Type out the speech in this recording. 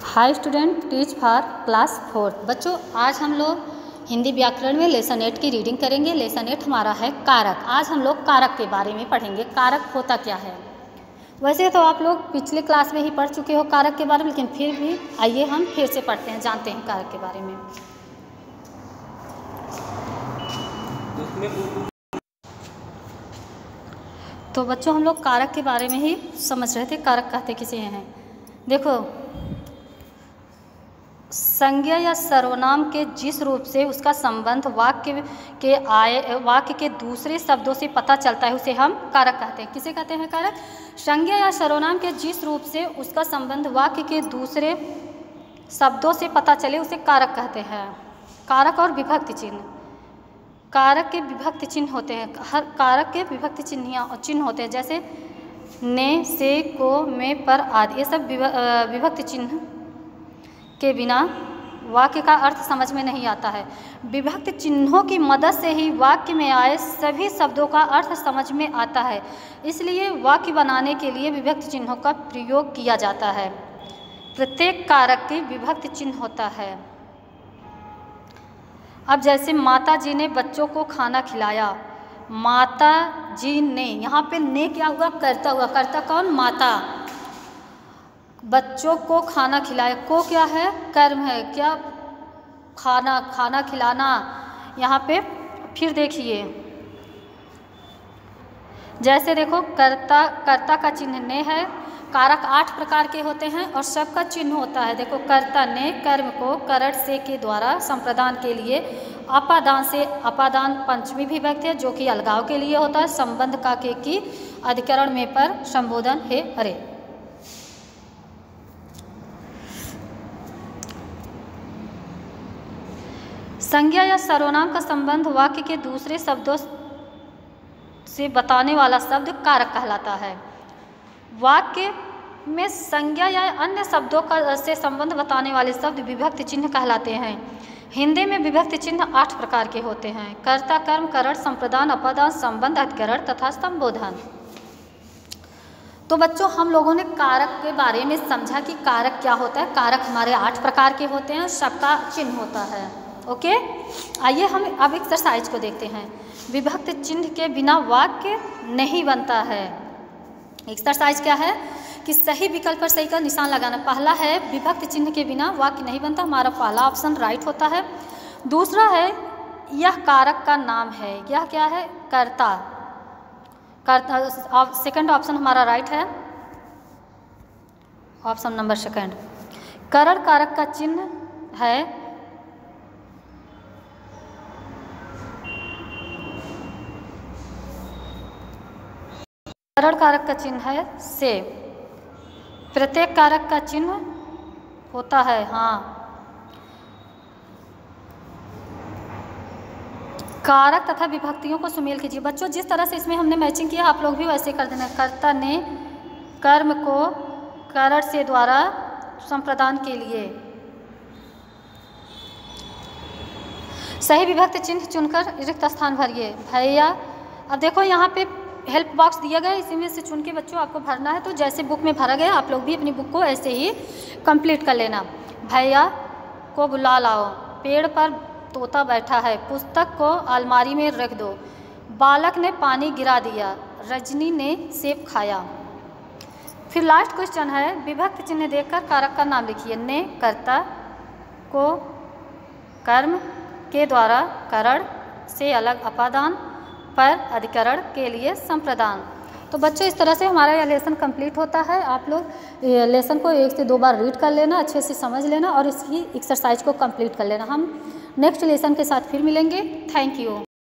Hi student, teach for class 4। बच्चों, आज हम लोग हिंदी व्याकरण में लेसन 8 की रीडिंग करेंगे। लेसन 8 हमारा है कारक। आज हम लोग कारक के बारे में पढ़ेंगे। कारक होता क्या है? वैसे तो आप लोग पिछले क्लास में ही पढ़ चुके हो कारक के बारे में, लेकिन फिर भी आइए हम फिर से पढ़ते हैं, जानते हैं कारक के बारे में। तो बच्चों, हम लोग कारक के बारे में ही समझ रहे थे। कारक कहते किसे हैं? देखो, संज्ञा या सर्वनाम के जिस रूप से उसका संबंध वाक्य के दूसरे शब्दों से पता चलता है उसे हम कारक कहते हैं। किसे कहते हैं कारक? संज्ञा या सर्वनाम के जिस रूप से उसका संबंध वाक्य के दूसरे शब्दों से पता चले उसे कारक कहते हैं। कारक और विभक्ति चिन्ह। कारक के विभक्ति चिन्ह होते हैं। हर कारक के विभक्ति चिन्ह होते हैं, जैसे ने, से, को, में, पर आदि। ये सब विभक्ति चिन्ह के बिना वाक्य का अर्थ समझ में नहीं आता है। विभक्ति चिन्हों की मदद से ही वाक्य में आए सभी शब्दों का अर्थ समझ में आता है। इसलिए वाक्य बनाने के लिए विभक्ति चिन्हों का प्रयोग किया जाता है। प्रत्येक कारक के विभक्ति चिन्ह होता है। अब जैसे माता जी ने बच्चों को खाना खिलाया। माता जी ने, यहाँ पे ने क्या हुआ? कर्ता हुआ। कर्ता कौन? माता। बच्चों को खाना खिलाया, को क्या है? कर्म है। क्या? खाना खिलाना। यहाँ पे फिर देखिए, जैसे देखो, कर्ता का चिन्ह ने है। कारक 8 प्रकार के होते हैं और सबका चिन्ह होता है। देखो, कर्ता ने कर्म को करड़ से के द्वारा संप्रदान के लिए अपादान से, अपादान पंचमी विभक्ति है जो कि अलगाव के लिए होता है। संबंध का के की अधिकरण में पर संबोधन है अरे। संज्ञा या सर्वनाम का संबंध वाक्य के दूसरे शब्दों से बताने वाला शब्द कारक कहलाता है। वाक्य में संज्ञा या अन्य शब्दों का से संबंध बताने वाले शब्द विभक्ति चिन्ह कहलाते हैं। हिंदी में विभक्ति चिन्ह 8 प्रकार के होते हैं। कर्ता, कर्म, करड़, संप्रदान, अपादान, संबंध, अधिकरण तथा संबोधन। तो बच्चों, हम लोगों ने कारक के बारे में समझा कि कारक क्या होता है। कारक हमारे 8 प्रकार के होते हैं, सबका चिन्ह होता है। ओके, आइए हम अब एक्सरसाइज को देखते हैं। विभक्ति चिन्ह के बिना वाक्य नहीं बनता है। एक्सरसाइज क्या है कि सही विकल्प पर सही का निशान लगाना। पहला है विभक्ति चिन्ह के बिना वाक्य नहीं बनता, हमारा पहला ऑप्शन राइट होता है। दूसरा है यह कारक का नाम है। यह क्या है? कर्ता। सेकंड ऑप्शन हमारा राइट है, ऑप्शन नंबर सेकंड। करड़ कारक का चिन्ह है। करड़ कारक का चिन्ह है से। प्रत्येक कारक का चिन्ह होता है हाँ। कारक तथा विभक्तियों को सुमेल कीजिए। बच्चों, जिस तरह से इसमें हमने मैचिंग किया, आप लोग भी वैसे कर देना। कर्ता ने कर्म को करड़ से द्वारा संप्रदान के लिए। सही विभक्ति चिन्ह चुनकर रिक्त स्थान भरिए। भैया, अब देखो यहाँ पे हेल्प बॉक्स दिया गया है, इसी में से चुन के बच्चों आपको भरना है। तो जैसे बुक में भरा गया, आप लोग भी अपनी बुक को ऐसे ही कंप्लीट कर लेना। भैया को बुला लाओ। पेड़ पर तोता बैठा है। पुस्तक को अलमारी में रख दो। बालक ने पानी गिरा दिया। रजनी ने सेब खाया। फिर लास्ट क्वेश्चन है, विभक्ति चिन्ह देखकर कारक का नाम लिखिए। ने कर्ता, को कर्म के द्वारा करड़ से अलग अपादान, पर अधिकरण के लिए संप्रदान। तो बच्चों, इस तरह से हमारा यह लेसन कंप्लीट होता है। आप लोग लेसन को 1 से 2 बार रीड कर लेना, अच्छे से समझ लेना और इसकी एक्सरसाइज को कंप्लीट कर लेना। हम नेक्स्ट लेसन के साथ फिर मिलेंगे। Thank you.